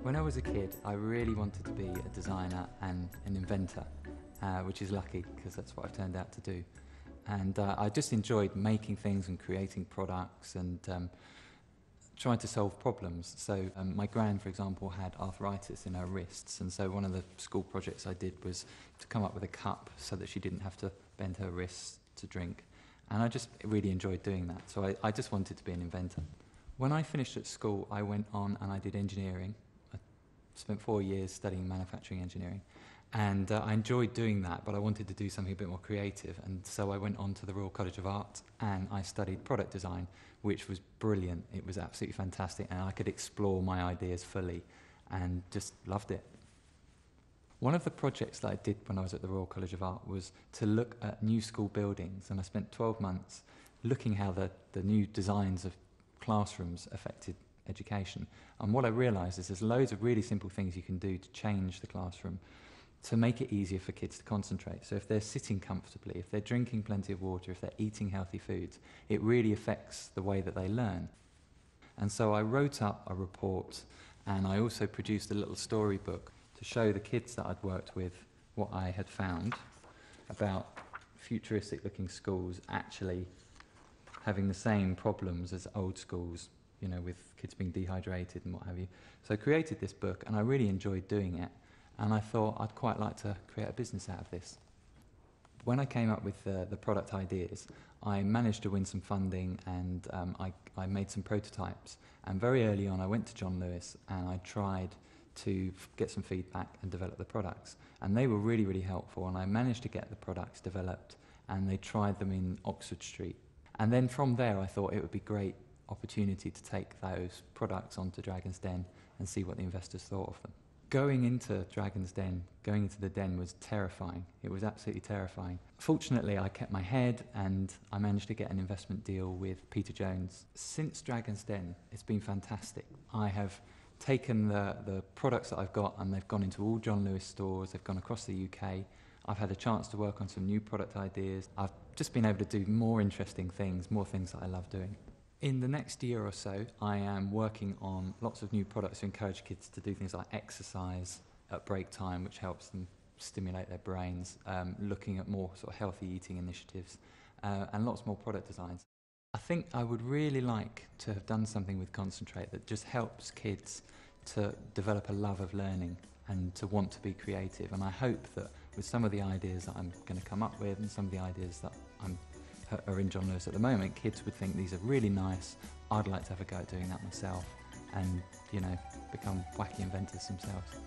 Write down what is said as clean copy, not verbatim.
When I was a kid, I really wanted to be a designer and an inventor, which is lucky because that's what I've turned out to do. And I just enjoyed making things and creating products and trying to solve problems. So my gran, for example, had arthritis in her wrists, and so one of the school projects I did was to come up with a cup so that she didn't have to bend her wrists to drink. And I just really enjoyed doing that, so I just wanted to be an inventor. When I finished at school, I went on and I did engineering. I spent 4 years studying manufacturing engineering, and I enjoyed doing that, but I wanted to do something a bit more creative, and so I went on to the Royal College of Art and I studied product design, which was brilliant. It was absolutely fantastic, and I could explore my ideas fully and just loved it. One of the projects that I did when I was at the Royal College of Art was to look at new school buildings, and I spent 12 months looking how the new designs of classrooms affected education. And what I realised is there's loads of really simple things you can do to change the classroom to make it easier for kids to concentrate. So if they're sitting comfortably, if they're drinking plenty of water, if they're eating healthy foods, it really affects the way that they learn. And so I wrote up a report, and I also produced a little storybook to show the kids that I'd worked with what I had found about futuristic looking schools actually having the same problems as old schools, you know, with kids being dehydrated and what have you. So I created this book, and I really enjoyed doing it, and I thought I'd quite like to create a business out of this. When I came up with the product ideas, I managed to win some funding, and I made some prototypes, and very early on I went to John Lewis and I tried to get some feedback and develop the products, and they were really, really helpful, and I managed to get the products developed, and they tried them in Oxford Street. And then from there I thought it would be a great opportunity to take those products onto Dragon's Den and see what the investors thought of them. Going into Dragon's Den, going into the den was terrifying. It was absolutely terrifying. Fortunately, I kept my head and I managed to get an investment deal with Peter Jones. Since Dragon's Den, it's been fantastic. I have taken the products that I've got, and they've gone into all John Lewis stores, they've gone across the UK. I've had a chance to work on some new product ideas. I've just been able to do more interesting things, more things that I love doing. In the next year or so, I am working on lots of new products to encourage kids to do things like exercise at break time, which helps them stimulate their brains, looking at more sort of healthy eating initiatives, and lots more product designs. I think I would really like to have done something with Concentrate that just helps kids to develop a love of learning and to want to be creative. And I hope that with some of the ideas that I'm going to come up with and some of the ideas that are in John Lewis at the moment, kids would think these are really nice. I'd like to have a go at doing that myself and, you know, become wacky inventors themselves.